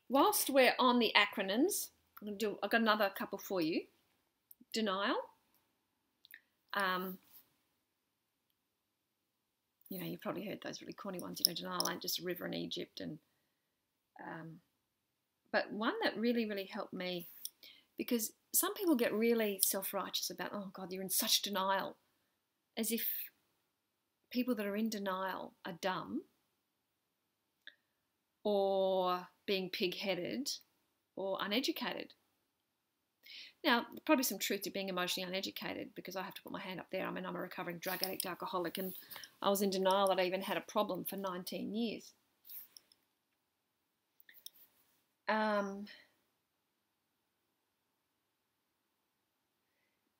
Whilst we're on the acronyms, I've got another couple for you. Denial. You've probably heard those really corny ones. Denial ain't just a river in Egypt, but one that really, really helped me, because some people get really self-righteous about, oh God, you're in such denial, as if people that are in denial are dumb or being pig-headed or uneducated. Now, probably some truth to being emotionally uneducated, because I have to put my hand up there. I'm a recovering drug addict, alcoholic, and I was in denial that I even had a problem for 19 years.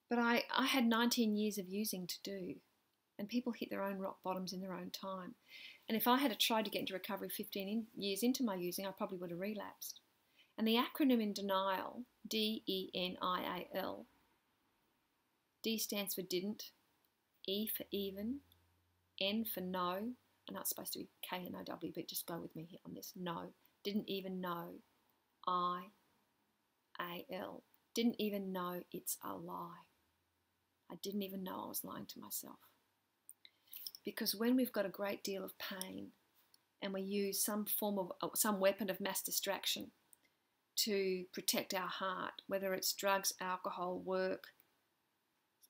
But I had 19 years of using to do, and people hit their own rock bottoms in their own time. And if I had tried to get into recovery 15 years into my using, I probably would have relapsed. And the acronym in denial, D-E-N-I-A-L, D stands for didn't, E for even, N for no. I know it's supposed to be K-N-O-W, but just go with me here on this. No, didn't even know, I-A-L, didn't even know it's a lie. I didn't even know I was lying to myself. Because when we've got a great deal of pain and we use some weapon of mass distraction to protect our heart, whether it's drugs, alcohol, work,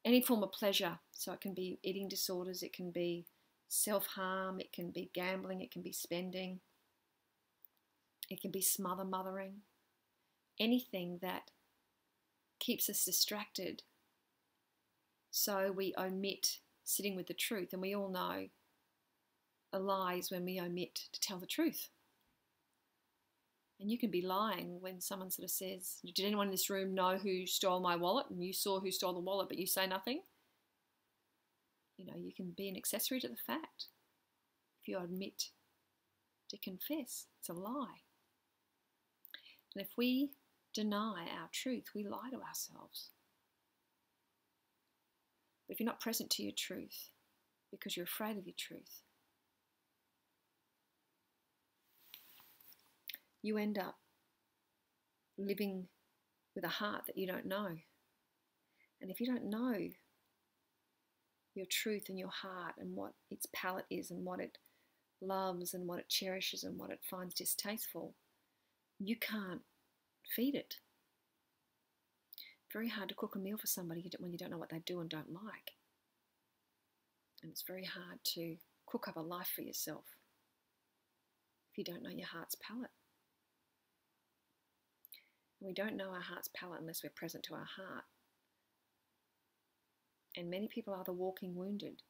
any form of pleasure, so it can be eating disorders, it can be self-harm, it can be gambling, it can be spending, it can be mothering, anything that keeps us distracted, so we omit sitting with the truth. And we all know a lie is when we omit to tell the truth. And you can be lying when someone sort of says, did anyone in this room know who stole my wallet? And you saw who stole the wallet, but you say nothing. You can be an accessory to the fact. If you admit to confess, it's a lie. And if we deny our truth, we lie to ourselves. But if you're not present to your truth because you're afraid of your truth, you end up living with a heart that you don't know. And if you don't know your truth and your heart and what its palate is and what it loves and what it cherishes and what it finds distasteful, you can't feed it. Very hard to cook a meal for somebody when you don't know what they do and don't like. And it's very hard to cook up a life for yourself if you don't know your heart's palate. We don't know our heart's palate unless we're present to our heart. And many people are the walking wounded.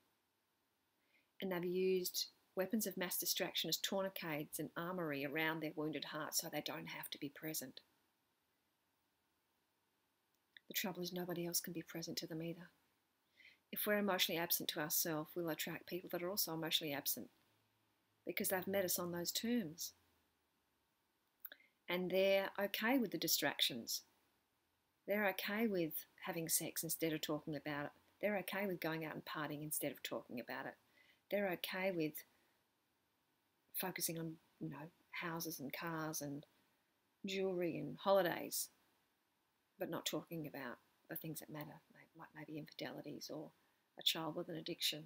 And they've used weapons of mass distraction as tourniquets and armoury around their wounded heart so they don't have to be present. The trouble is nobody else can be present to them either. If we're emotionally absent to ourselves, we'll attract people that are also emotionally absent because they've met us on those terms. And they're okay with the distractions. They're okay with having sex instead of talking about it. They're okay with going out and partying instead of talking about it. They're okay with focusing on, houses and cars and jewelry and holidays, but not talking about the things that matter, like maybe infidelities or a child with an addiction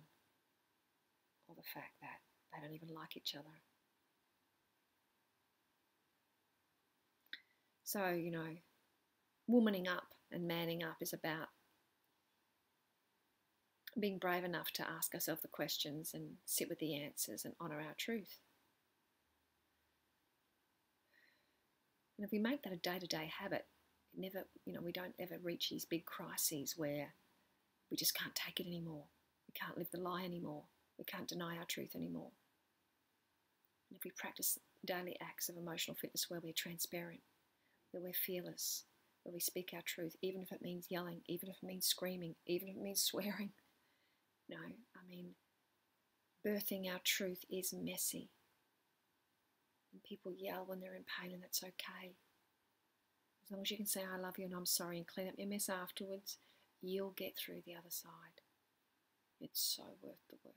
or the fact that they don't even like each other. So, womaning up and manning up is about being brave enough to ask ourselves the questions and sit with the answers and honour our truth. And if we make that a day-to-day habit, we don't ever reach these big crises where we just can't take it anymore. We can't live the lie anymore. We can't deny our truth anymore. And if we practice daily acts of emotional fitness where we're transparent, where we're fearless, where we speak our truth, even if it means yelling, even if it means screaming, even if it means swearing. Birthing our truth is messy. And people yell when they're in pain, and that's okay. As long as you can say, I love you and I'm sorry, and clean up your mess afterwards, you'll get through the other side. It's so worth the work.